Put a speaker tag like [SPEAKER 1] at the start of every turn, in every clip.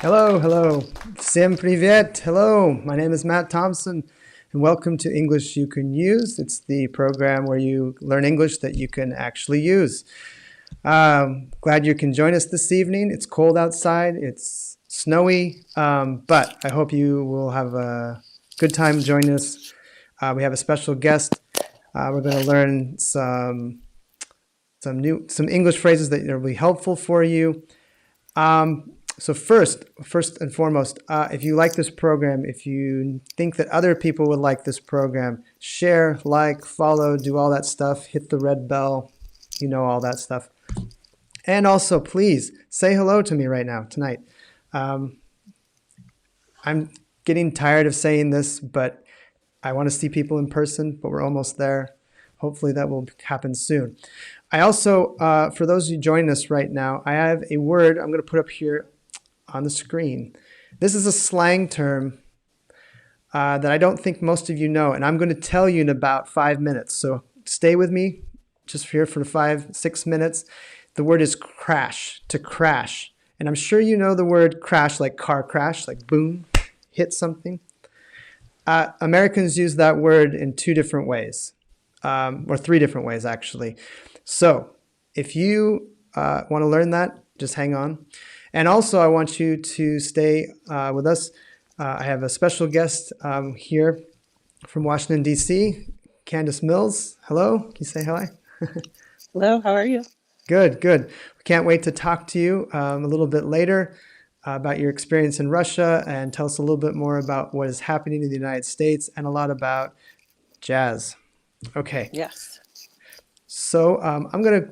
[SPEAKER 1] Hello, hello. Всем привет. Hello, my name is Matt Thompson, and welcome to English You Can Use. It's the program where you learn English that you can actually use. Glad you can join us this evening. It's cold outside. It's snowy, but I hope you will have a good time joining us. We have a special guest. We're going to learn some English phrases that will be helpful for you. So first and foremost, if you like this program, if you think that other people would like this program, share, like, follow, do all that stuff, hit the red bell, you know, all that stuff. And also, please say hello to me right now, tonight. I'm getting tired of saying this, but I want to see people in person, but we're almost there. Hopefully that will happen soon. I also, for those of you joining us right now, I have a word I'm going to put up here on the screen. This is a slang term that I don't think most of you know, and I'm going to tell you in about 5 minutes. So stay with me just here for 5-6 minutes. The word is crash, to crash. And I'm sure you know the word crash, like car crash, like boom, hit something. Americans use that word in 2 different ways, or 3 different ways actually. So if you want to learn that, just hang on. And also, I want you to stay with us. I have a special guest here from Washington, D.C., Candice Mills. Hello. Can you say hi?
[SPEAKER 2] Hello, how are you?
[SPEAKER 1] Good, good. We can't wait to talk to you a little bit later about your experience in Russia and tell us a little bit more about what is happening in the United States and a lot about jazz. Okay.
[SPEAKER 2] Yes.
[SPEAKER 1] So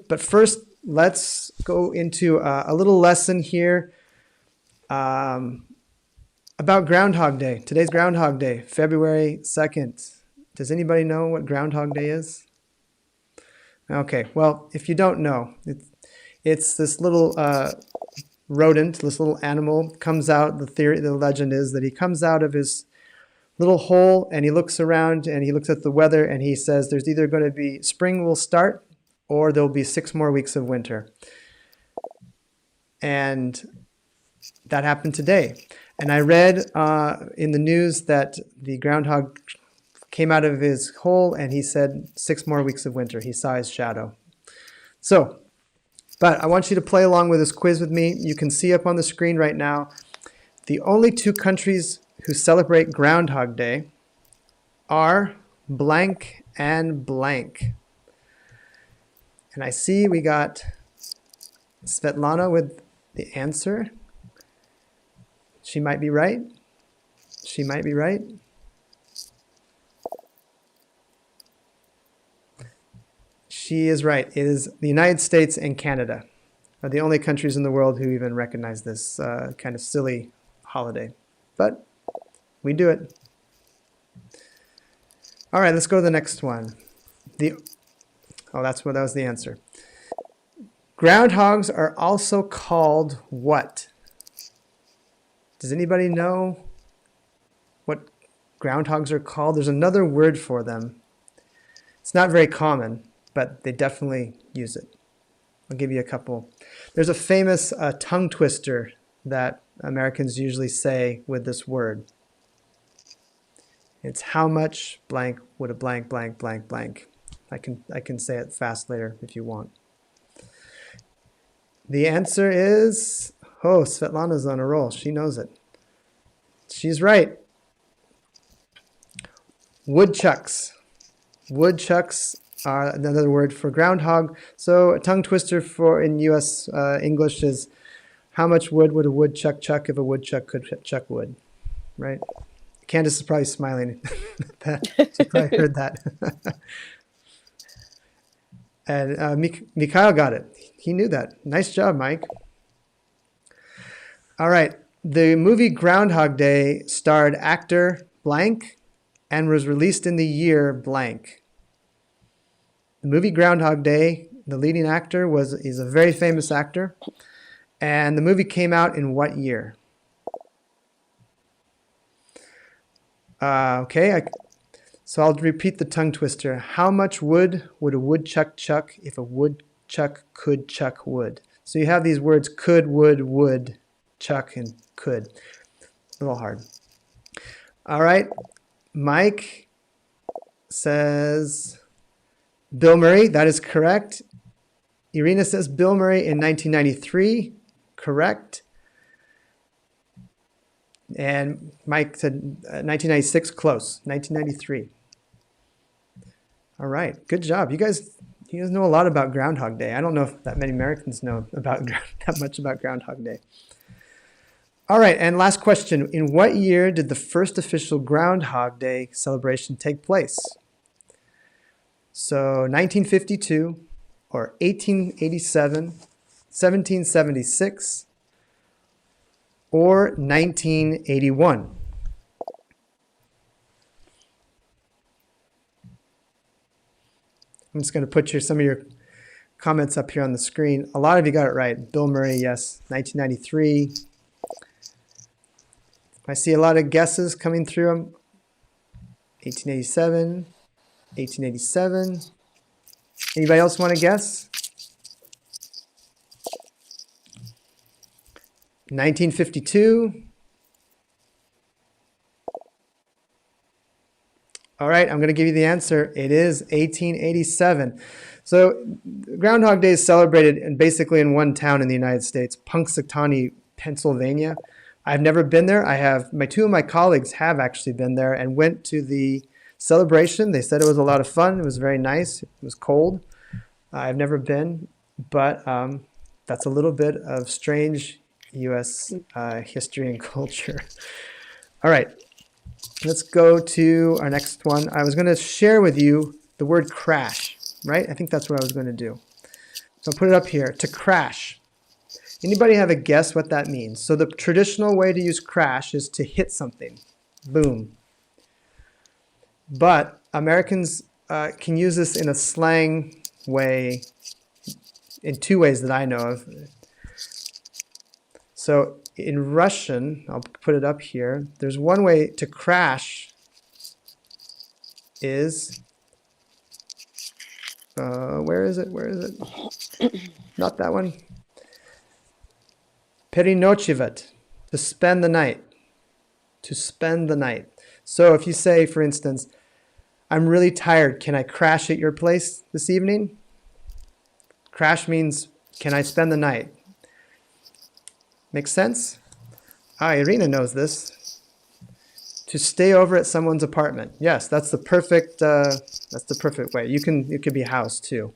[SPEAKER 1] but first, let's go into a little lesson here about Groundhog Day. Today's Groundhog Day, February 2nd. Does anybody know what Groundhog Day is? Okay, well, if you don't know, it's this little rodent, this little animal comes out. The legend is that he comes out of his little hole and he looks around and he looks at the weather and he says there's either going to be spring will start or there'll be 6 more weeks of winter. And that happened today. And I read in the news that the groundhog came out of his hole and he said 6 more weeks of winter. He saw his shadow. So, but I want you to play along with this quiz with me. You can see up on the screen right now, the only 2 countries who celebrate Groundhog Day are blank and blank. And I see we got Svetlana with the answer. She might be right. She might be right. She is right. It is the United States and Canada are the only countries in the world who even recognize this kind of silly holiday. But we do it. All right, let's go to the next one. That was the answer. Groundhogs are also called what? Does anybody know what groundhogs are called? There's another word for them. It's not very common, but they definitely use it. I'll give you a couple. There's a famous tongue twister that Americans usually say with this word. It's how much blank would a blank blank blank blank. I can say it fast later if you want. The answer is, Svetlana's on a roll. She knows it. She's right. Woodchucks. Woodchucks are another word for groundhog. So a tongue twister for in U.S. English is, how much wood would a woodchuck chuck if a woodchuck could chuck wood? Right? Candice is probably smiling at that. She probably heard that. And Mikhail got it. He knew that. Nice job, Mike. All right. The movie Groundhog Day starred actor blank and was released in the year blank. The movie Groundhog Day, the leading actor is a very famous actor. And the movie came out in what year? So I'll repeat the tongue twister. How much wood would a woodchuck chuck if a woodchuck could chuck wood? So you have these words could, would, chuck and could. A little hard. All right. Mike says Bill Murray. That is correct. Irina says Bill Murray in 1993. Correct. And Mike said 1996. Close. 1993. All right. Good job. You guys know a lot about Groundhog Day. I don't know if that many Americans know about that much about Groundhog Day. All right, and last question. In what year did the first official Groundhog Day celebration take place? So 1952 or 1887, 1776, or 1981? I'm just going to put some of your comments up here on the screen. A lot of you got it right. Bill Murray, yes, 1993. I see a lot of guesses coming through them. 1887, 1887. Anybody else want to guess? 1952. All right, I'm going to give you the answer. It is 1887. So Groundhog Day is celebrated basically in one town in the United States, Punxsutawney, Pennsylvania. I've never been there. Two of my colleagues have actually been there and went to the celebration. They said it was a lot of fun. It was very nice. It was cold. I've never been, but that's a little bit of strange U.S. History and culture. All right, let's go to our next one. I was going to share with you the word crash, right? I think that's what I was going to do. So I'll put it up here. To crash. Anybody have a guess what that means? So the traditional way to use crash is to hit something. Boom. But Americans can use this in a slang way in two ways that I know of. So in Russian, I'll put it up here, there's one way to crash is, where is it? Not that one. Переночевать, to spend the night. To spend the night. So if you say, for instance, I'm really tired, can I crash at your place this evening? Crash means, can I spend the night? Make sense? Irina knows this. To stay over at someone's apartment. Yes, that's the perfect way. It could be a house too.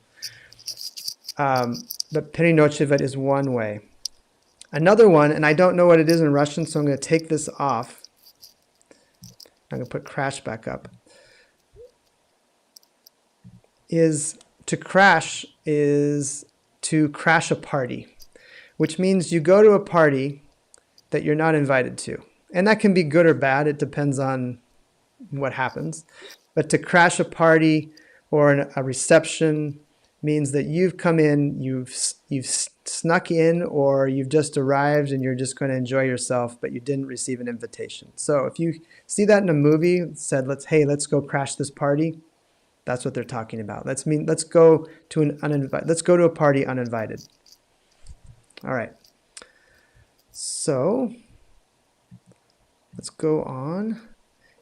[SPEAKER 1] But переночевать is one way. Another one, and I don't know what it is in Russian, so I'm going to take this off. I'm going to put crash back up. To crash a party, which means you go to a party that you're not invited to. And that can be good or bad. It depends on what happens. But to crash a party or a reception means that you've come in, you've snuck in, or you've just arrived and you're just going to enjoy yourself, but you didn't receive an invitation. So if you see that in a movie, said, let's go crash this party, that's what they're talking about. Let's go to a party uninvited. All right. So let's go on.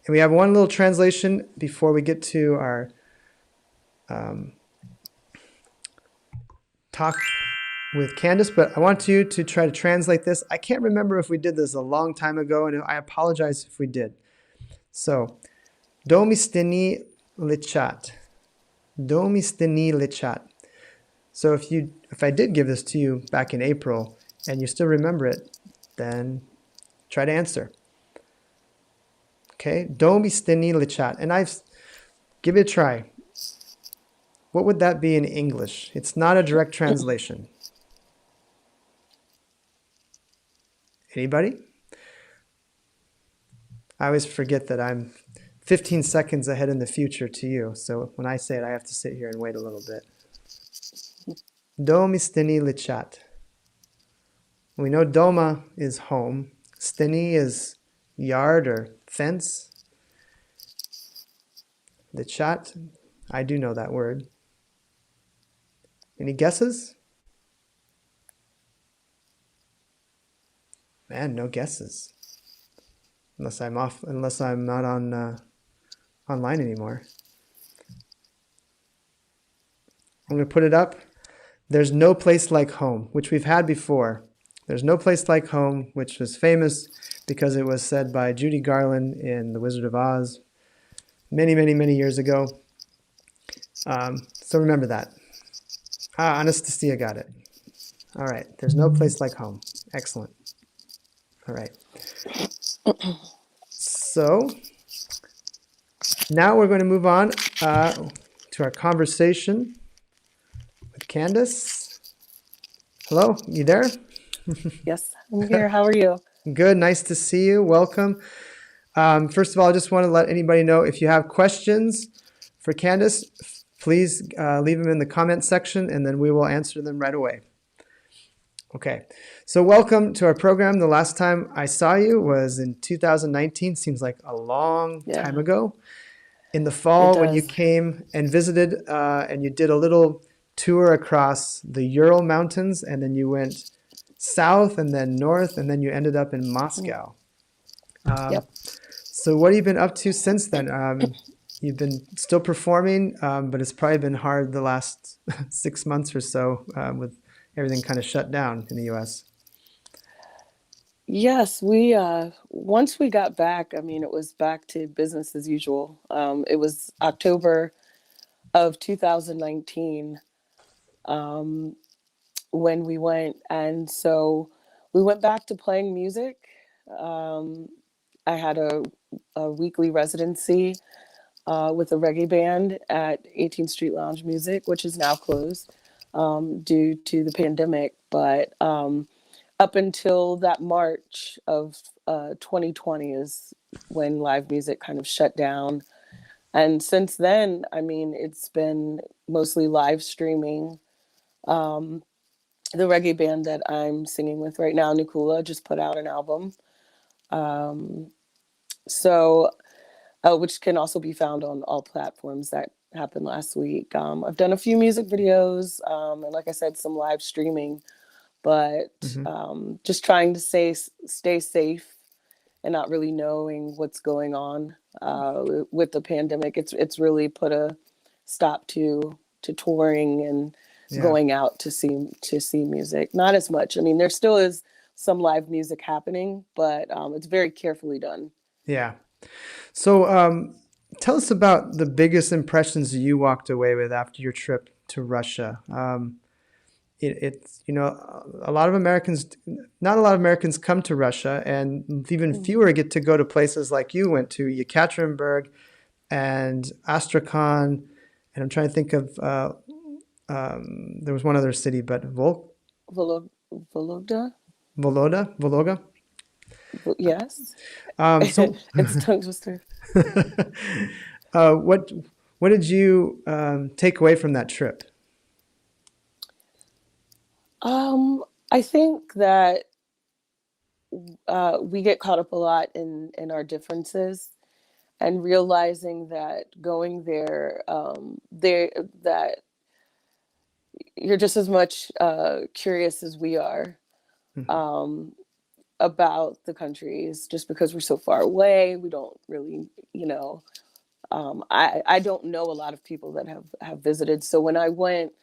[SPEAKER 1] And we have one little translation before we get to our talk with Candice, but I want you to try to translate this. I can't remember if we did this a long time ago, and I apologize if we did. So, do mistini lichat. Do mistini lichat. So if I did give this to you back in April and you still remember it, then try to answer. Okay, do mistini lichat. And give it a try. What would that be in English? It's not a direct translation. Anybody? I always forget that I'm 15 seconds ahead in the future to you. So when I say it, I have to sit here and wait a little bit. Domi steni lichat. We know doma is home. Steni is yard or fence. Lichat, I do know that word. Any guesses? Man, no guesses. Unless I'm not on online anymore. I'm going to put it up. There's no place like home, which we've had before. There's no place like home, which was famous because it was said by Judy Garland in The Wizard of Oz many, many, many years ago. So remember that. Anastasia got it. All right. There's no place like home. Excellent. All right. So now we're going to move on to our conversation with Candice. Hello, you there?
[SPEAKER 2] Yes, I'm here. How are you?
[SPEAKER 1] Good. Nice to see you. Welcome. First of all, I just want to let anybody know if you have questions for Candice, please leave them in the comment section and then we will answer them right away. Okay, so welcome to our program. The last time I saw you was in 2019. Seems like a long time ago. In the fall when you came and visited and you did a little tour across the Ural Mountains, and then you went south and then north, and then you ended up in Moscow. So what have you been up to since then? You've been still performing, but it's probably been hard the last 6 months or so with everything kind of shut down in the U.S.
[SPEAKER 2] Yes, we once we got back, I mean, it was back to business as usual. It was October of 2019 when we went, and so we went back to playing music. I had a weekly residency with a reggae band at 18th Street Lounge Music, which is now closed due to the pandemic. But up until that March of 2020 is when live music kind of shut down. And since then, I mean, it's been mostly live streaming. The reggae band that I'm singing with right now, Nukula, just put out an album. Which can also be found on all platforms. That happened last week. I've done a few music videos, and like I said, some live streaming, but just trying to stay safe and not really knowing what's going on with the pandemic. It's really put a stop to touring and going out to see music. Not as much. I mean, there still is some live music happening, but it's very carefully done.
[SPEAKER 1] Yeah. So tell us about the biggest impressions you walked away with after your trip to Russia. It's, you know, not a lot of Americans come to Russia, and even fewer get to go to places like you went to, Yekaterinburg and Astrakhan, and I'm trying to think of, there was one other city, but
[SPEAKER 2] Vologda?
[SPEAKER 1] Vologda?
[SPEAKER 2] Yes.
[SPEAKER 1] So
[SPEAKER 2] It's tongue twister.
[SPEAKER 1] What did you take away from that trip?
[SPEAKER 2] I think that we get caught up a lot in our differences, and realizing that going there, that you're just as much curious as we are. About the countries. Just because we're so far away, we don't really, I don't know a lot of people that have visited. So when I went,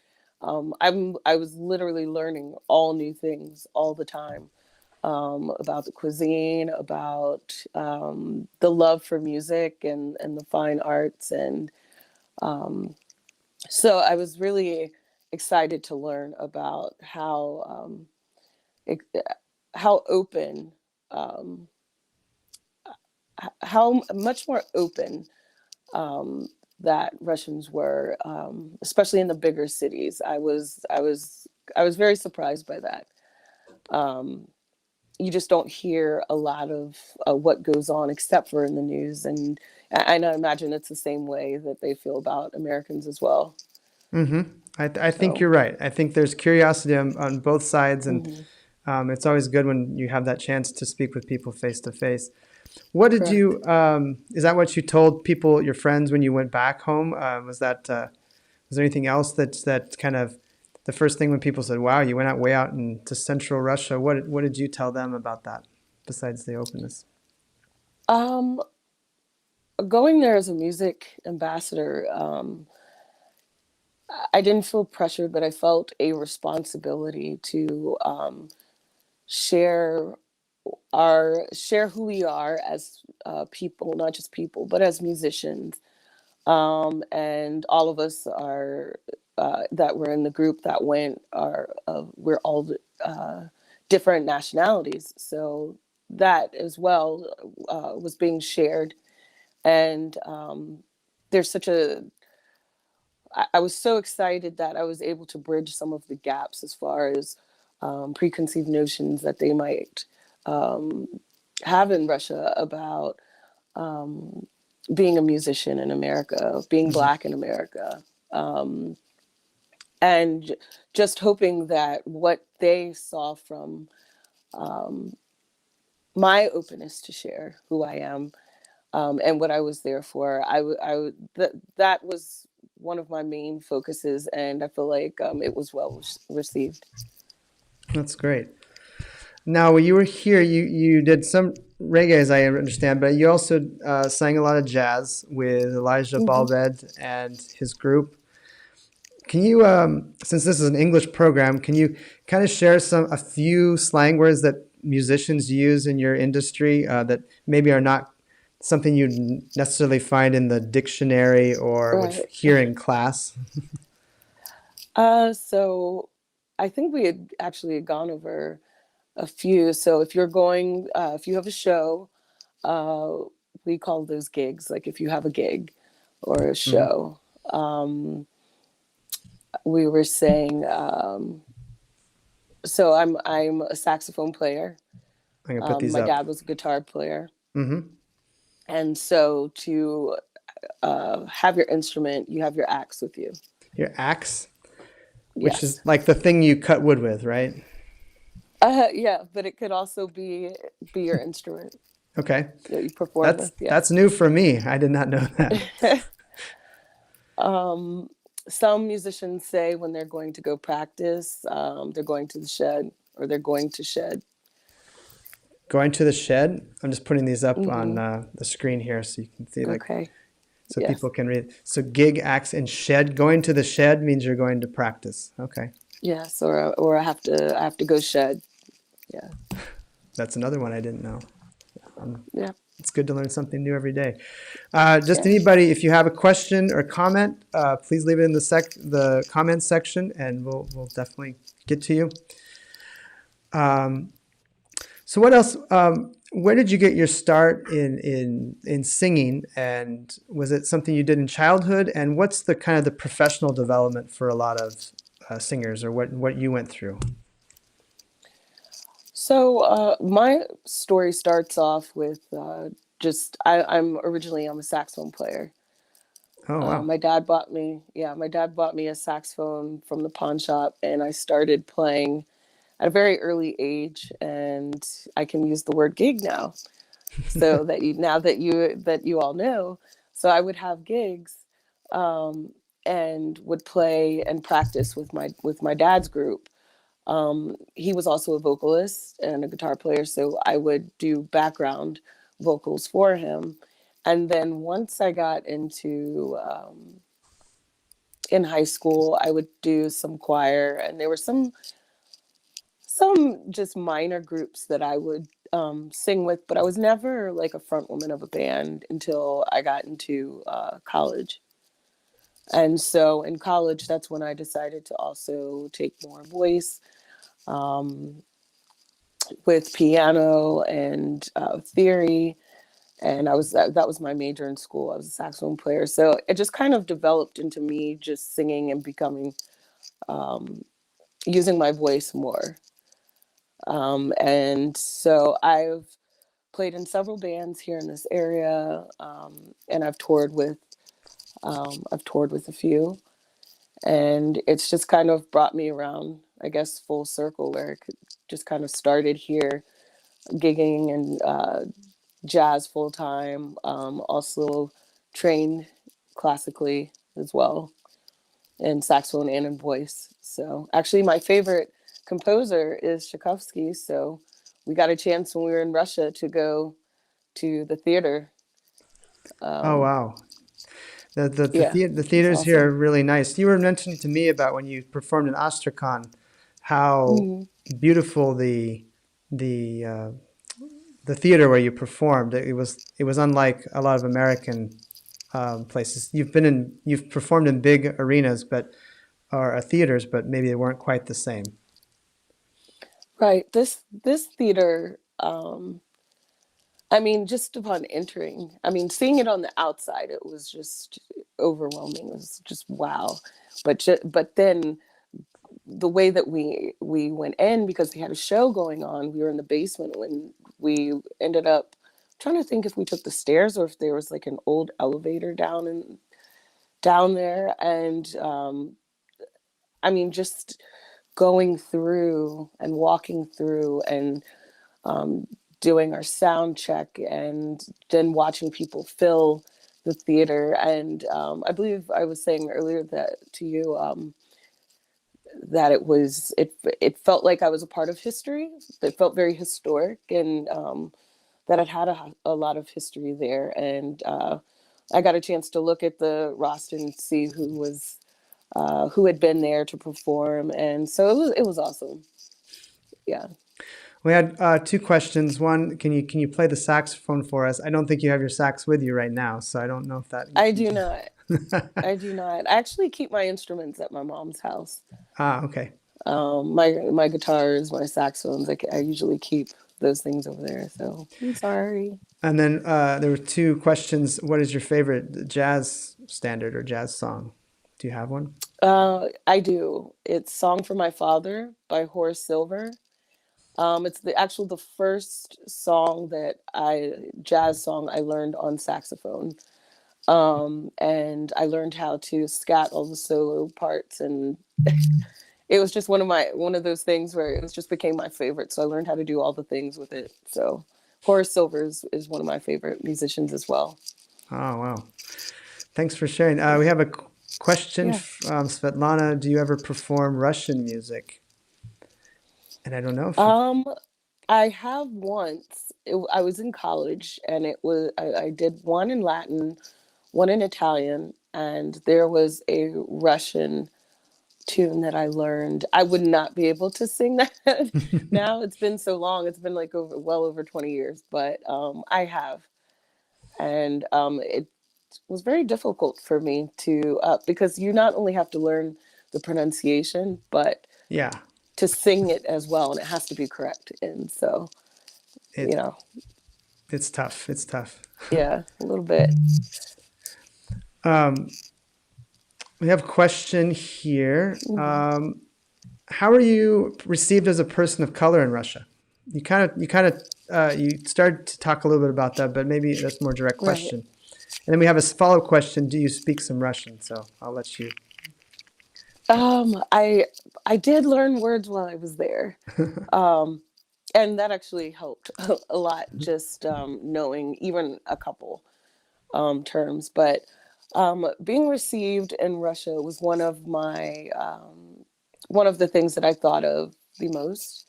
[SPEAKER 2] I was literally learning all new things all the time, about the cuisine, about the love for music and the fine arts. And so I was really excited to learn about how open, how much more open that Russians were, especially in the bigger cities. I was very surprised by that. You just don't hear a lot of what goes on except for in the news, and I imagine it's the same way that they feel about Americans as well.
[SPEAKER 1] I think you're right. I think there's curiosity on both sides, and it's always good when you have that chance to speak with people face to face. What did you, is that what you told people, your friends, when you went back home? Was there anything else that kind of the first thing when people said, wow, you went way out into central Russia? What did you tell them about that? besides the openness?
[SPEAKER 2] Going there as a music ambassador, I didn't feel pressured, but I felt a responsibility to share share who we are as people, not just people, but as musicians. And all of us are that were in the group that went are we're all different nationalities, so that as well was being shared. And there's such a I was so excited that I was able to bridge some of the gaps as far as preconceived notions that they might um, have in Russia about being a musician in America, being
[SPEAKER 1] Mhm.
[SPEAKER 2] Black in America. Um, and just hoping that what they saw from um, my openness to share who I am and what I was there for, that was one of my main focuses, and I feel like it was well received.
[SPEAKER 1] That's great. Now, when you were here, you did some reggae, as I understand, but you also sang a lot of jazz with Elijah
[SPEAKER 2] Hmm.
[SPEAKER 1] Balved and his group. Can you, since this is an English program, can you kind of share a few slang words that musicians use in your industry that maybe are not something you necessarily find in the dictionary or would
[SPEAKER 2] Right.
[SPEAKER 1] hear in class?
[SPEAKER 2] So I think we had actually gone over a few. So if you have a show, uh, we call those gigs. Like if you have a gig or a
[SPEAKER 1] Hmm.
[SPEAKER 2] show, we were saying. So I'm a saxophone player.
[SPEAKER 1] I'm gonna put these
[SPEAKER 2] My
[SPEAKER 1] up.
[SPEAKER 2] dad was a guitar player,
[SPEAKER 1] Hmm.
[SPEAKER 2] and so to have your instrument, you have your axe with you.
[SPEAKER 1] Your axe, which is
[SPEAKER 2] Yes.
[SPEAKER 1] like the thing you cut wood with, right?
[SPEAKER 2] Yeah, but it could also be your instrument
[SPEAKER 1] Okay.
[SPEAKER 2] that you perform
[SPEAKER 1] That's
[SPEAKER 2] with. Yeah.
[SPEAKER 1] that's new for me. I did not know that.
[SPEAKER 2] um, some musicians say when they're going to go practice, they're going to the shed or they're going to shed.
[SPEAKER 1] Going to the shed. I'm just putting these up on
[SPEAKER 2] Hmm.
[SPEAKER 1] the screen here so you can see, like,
[SPEAKER 2] Okay.
[SPEAKER 1] so
[SPEAKER 2] Yes.
[SPEAKER 1] people can read. So gig, axe, and shed. Going to the shed means you're going to practice. Okay.
[SPEAKER 2] Yes. Or I have to go shed. Yeah.
[SPEAKER 1] That's another one I didn't know.
[SPEAKER 2] Yeah.
[SPEAKER 1] It's good to learn something new every day. Just
[SPEAKER 2] Yes.
[SPEAKER 1] anybody, if you have a question or comment, please leave it in the comments section, and we'll definitely get to you. So what else? Where did you get your start in singing, and was it something you did in childhood? And what's the kind of the professional development for a lot of singers, or what you went through?
[SPEAKER 2] So my story starts off with I'm a saxophone player.
[SPEAKER 1] Oh wow.
[SPEAKER 2] My dad bought me a saxophone from the pawn shop, and I started playing at a very early age. And I can use the word gig now, so that you all know. So I would have gigs, um, and would play and practice with my dad's group. He was also a vocalist and a guitar player, so I would do background vocals for him. And then once I got into in high school, I would do some choir, and there were some just minor groups that I would sing with, but I was never like a front woman of a band until I got into college. And so in college, that's when I decided to also take more voice. Um, with piano and theory, and that was my major in school. I was a saxophone player, so it just kind of developed into me just singing and becoming using my voice more. And so I've played in several bands here in this area, and I've toured with a few, and it's just kind of brought me around, I guess, full circle, where it just kind of started here gigging and jazz full time. Also trained classically as well in saxophone and in voice. So actually, my favorite composer is Tchaikovsky. So we got a chance when we were in Russia to go to the theater.
[SPEAKER 1] Oh,
[SPEAKER 2] Um,
[SPEAKER 1] wow.
[SPEAKER 2] yeah,
[SPEAKER 1] The
[SPEAKER 2] it was
[SPEAKER 1] theaters here are
[SPEAKER 2] awesome.
[SPEAKER 1] really nice. You were mentioning to me about when you performed in Astrakhan, how
[SPEAKER 2] Hmm.
[SPEAKER 1] beautiful the uh, the theater where you performed. It was unlike a lot of American places. You've performed in big arenas, but or theaters, but maybe they weren't quite the same.
[SPEAKER 2] Right. This theater, I mean, just upon entering, I mean, seeing it on the outside, it was just overwhelming. It was just wow. But then the way that we went in, because they had a show going on, we were in the basement when we ended up trying to think if we took the stairs or if there was like an old elevator down there. And I mean, just going through and walking through and um, doing our sound check and then watching people fill the theater. And I believe I was saying earlier that to you, that it felt like I was a part of history. It felt very historic, and that it had a lot of history there. And I got a chance to look at the roster and see who had been there to perform, and so it was awesome. Yeah.
[SPEAKER 1] We had two questions. One, can you play the saxophone for us? I don't think you have your sax with you right now, so I don't know if that
[SPEAKER 2] I
[SPEAKER 1] you
[SPEAKER 2] do
[SPEAKER 1] can.
[SPEAKER 2] not. I do not. I actually keep my instruments at my mom's house.
[SPEAKER 1] Ah, okay.
[SPEAKER 2] My guitars, my saxophones, I usually keep those things over there. So I'm sorry.
[SPEAKER 1] And then there were two questions. What is your favorite jazz standard or jazz song? Do you have one?
[SPEAKER 2] I do. It's "Song for My Father" by Horace Silver. It's the first song that jazz song I learned on saxophone. And I learned how to scat all the solo parts, and it was just one of those things where it just became my favorite. So I learned how to do all the things with it. So Horace Silver is one of my favorite musicians as well.
[SPEAKER 1] Oh, wow. Thanks for sharing. We
[SPEAKER 2] Yeah.
[SPEAKER 1] have a question
[SPEAKER 2] Yeah.
[SPEAKER 1] from Svetlana. Do you ever perform Russian music? And I don't know if
[SPEAKER 2] Um, I have once. I was in college, and I did one in Latin, one in Italian, and there was a Russian tune that I learned. I would not be able to sing that now. It's been so long. It's been like well over 20 years, but I have. And it was very difficult for me to, because you not only have to learn the pronunciation, but
[SPEAKER 1] yeah,
[SPEAKER 2] to sing it as well, and it has to be correct. And so, you
[SPEAKER 1] it
[SPEAKER 2] know,
[SPEAKER 1] it's tough. It's tough.
[SPEAKER 2] yeah, a little bit.
[SPEAKER 1] Um, we have a question here.
[SPEAKER 2] Mhm.
[SPEAKER 1] How are you received as a person of color in Russia? You started to talk a little bit about that, but maybe that's a more direct
[SPEAKER 2] Right.
[SPEAKER 1] question. And then we have a follow-up question. Do you speak some Russian? So I'll let you.
[SPEAKER 2] I did learn words while I was there. Um, and that actually helped a lot, just knowing even a couple terms. But being received in Russia was one of the things that I thought of the most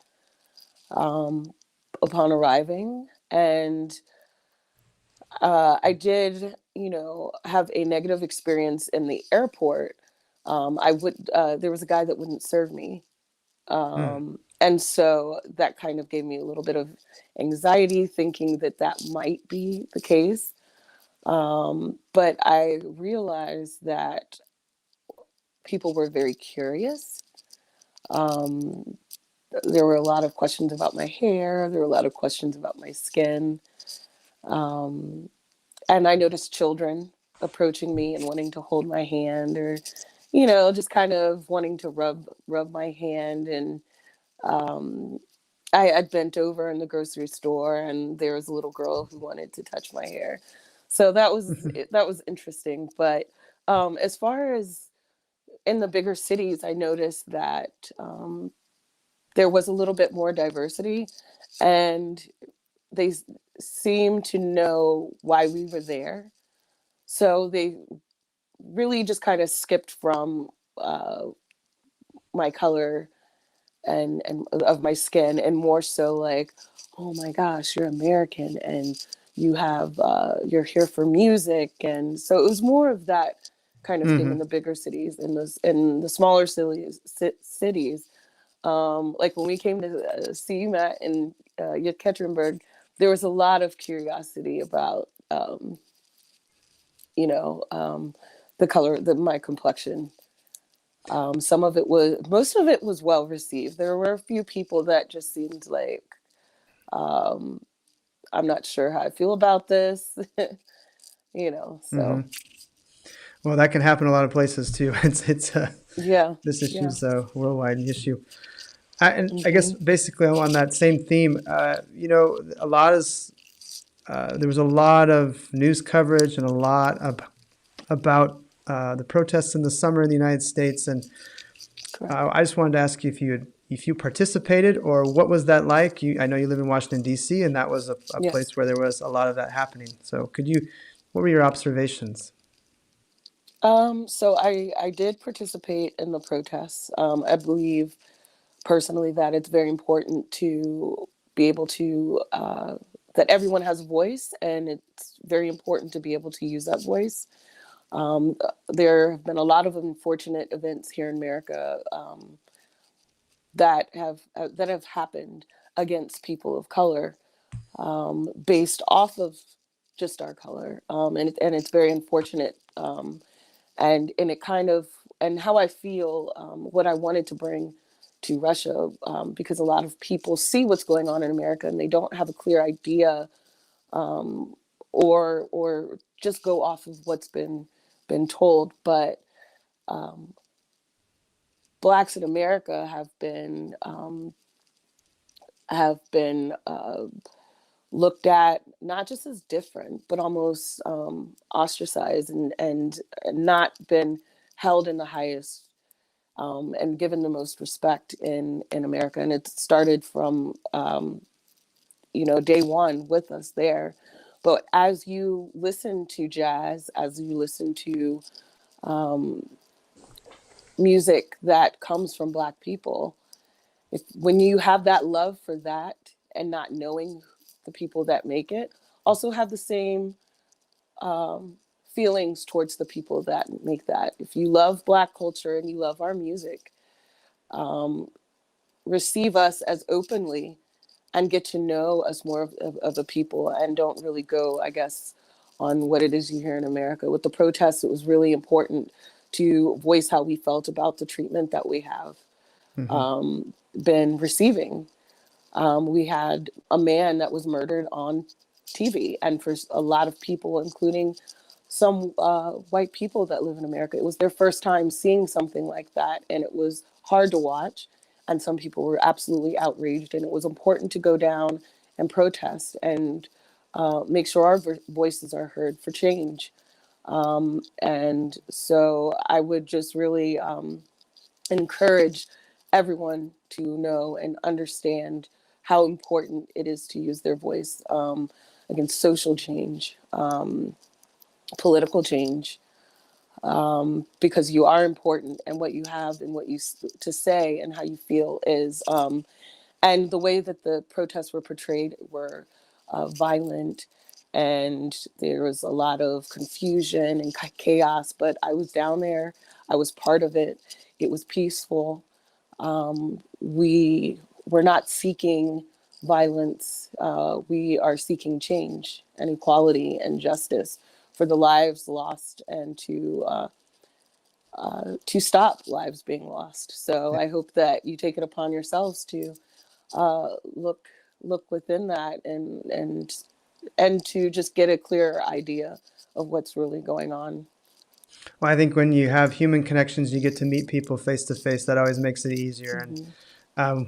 [SPEAKER 2] um, upon arriving. And I did, have a negative experience in the airport. There was a guy that wouldn't serve me.
[SPEAKER 1] Hmm.
[SPEAKER 2] And so that kind of gave me a little bit of anxiety, thinking that that might be the case. But I realized that people were very curious. Um, there were a lot of questions about my hair. There were a lot of questions about my skin. Um, and I noticed children approaching me and wanting to hold my hand, or, just kind of wanting to rub my hand. And um, I bent over in the grocery store, and there was a little girl who wanted to touch my hair. So that was interesting. But as far as in the bigger cities, I noticed that there was a little bit more diversity, and they seemed to know why we were there. So they really just kind of skipped from uh, my color and of my skin, and more so like, oh my gosh, you're American and you have you're here for music. And so it was more of that kind of thing in the bigger cities. In the smaller cities, like when we came to see you, Matt, in Yekaterinburg, there was a lot of curiosity about the color, my complexion. Most of it was well received. There were a few people that just seemed like, I'm not sure how I feel about this, so.
[SPEAKER 1] Well, that can happen in a lot of places too.
[SPEAKER 2] Yeah.
[SPEAKER 1] This issue is a worldwide issue. And I
[SPEAKER 2] Mm-hmm.
[SPEAKER 1] guess basically on that same theme, there was a lot of news coverage and a lot about the protests in the summer in the United States. And I just wanted to ask you if you participated, or what was that like? I know you live in Washington, D.C., and that was a
[SPEAKER 2] Yes.
[SPEAKER 1] place where there was a lot of that happening. So what were your observations?
[SPEAKER 2] So I did participate in the protests. I believe personally that it's very important to be able to, that everyone has a voice, and it's very important to be able to use that voice. There have been a lot of unfortunate events here in America that have happened against people of color, based off of just our color, and it's very unfortunate. And it kind of, and how I feel, what I wanted to bring to Russia, because a lot of people see what's going on in America and they don't have a clear idea, or just go off of what's been told. But Blacks in America have been looked at not just as different, but almost ostracized, and not been held in the highest, and given the most respect in America. And it started from day one with us there. But as you listen to jazz, as you listen to music that comes from Black people, when you have that love for that and not knowing the people that make it, also have the same feelings towards the people that make that. If you love Black culture and you love our music, receive us as openly and get to know us more of a people, and don't really go, I guess, on what it is you hear in America. With the protests, it was really important to voice how we felt about the treatment that we have been receiving. We had a man that was murdered on TV, and for a lot of people, including some white people that live in America, it was their first time seeing something like that, and it was hard to watch. And some people were absolutely outraged, and it was important to go down and protest and make sure our voices are heard for change. And so I would just really encourage everyone to know and understand how important it is to use their voice against social change, political change, because you are important, and what you have and what you to say and how you feel is, and the way that the protests were portrayed were violent, and there was a lot of confusion and chaos. But I was down there, I was part of it. It was peaceful. We were not seeking violence. We are seeking change and equality and justice for the lives lost, and to stop lives being lost. So I hope that you take it upon yourselves to look within that, and to just get a clearer idea of what's really going on.
[SPEAKER 1] Well, I think when you have human connections, you get to meet people face to face. That always makes it easier. And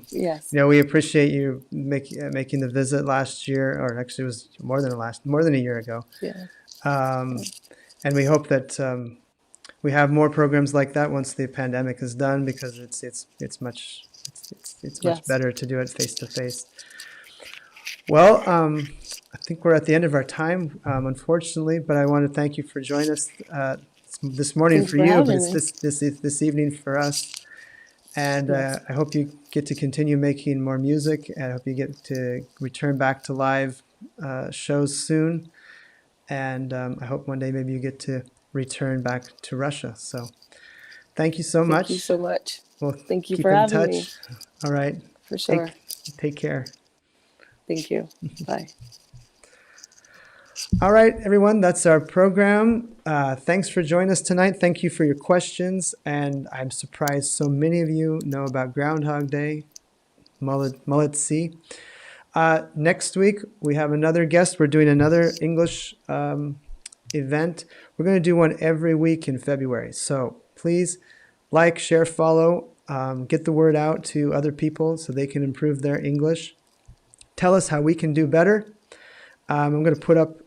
[SPEAKER 2] Yes.
[SPEAKER 1] we appreciate you making the visit last year, or actually it was more than a year ago.
[SPEAKER 2] Yeah.
[SPEAKER 1] And we hope that we have more programs like that once the pandemic is done, because it's much
[SPEAKER 2] Yes.
[SPEAKER 1] better to do it face to face. Well, I think we're at the end of our time, unfortunately, but I want to thank you for joining us this morning.
[SPEAKER 2] Thanks
[SPEAKER 1] for
[SPEAKER 2] for
[SPEAKER 1] you, but
[SPEAKER 2] having
[SPEAKER 1] it's
[SPEAKER 2] me.
[SPEAKER 1] this evening for us. And
[SPEAKER 2] Yes.
[SPEAKER 1] I hope you get to continue making more music. And I hope you get to return back to live shows soon. And I hope one day maybe you get to return back to Russia. So thank you so
[SPEAKER 2] Thank you
[SPEAKER 1] much.
[SPEAKER 2] so much.
[SPEAKER 1] We'll
[SPEAKER 2] Thank you
[SPEAKER 1] keep
[SPEAKER 2] for
[SPEAKER 1] in
[SPEAKER 2] having me.
[SPEAKER 1] touch. All right.
[SPEAKER 2] For sure.
[SPEAKER 1] Take care.
[SPEAKER 2] Thank you. Bye.
[SPEAKER 1] All right, everyone, that's our program. Thanks for joining us tonight. Thank you for your questions. And I'm surprised so many of you know about Groundhog Day. Молодцы. Next week, we have another guest. We're doing another English event. We're going to do one every week in February. So please like, share, follow, get the word out to other people so they can improve their English. Tell us how we can do better. I'm going to put up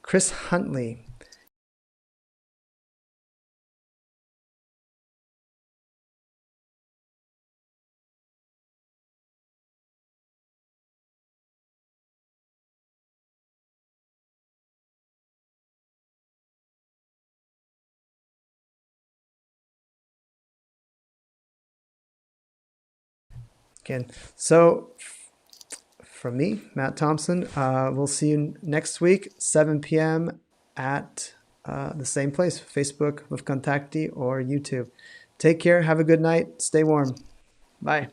[SPEAKER 1] Chris Huntley. Again, so from me, Matt Thompson, we'll see you next week, 7 p.m. at the same place, Facebook, with Contacti, or YouTube. Take care. Have a good night. Stay warm. Bye.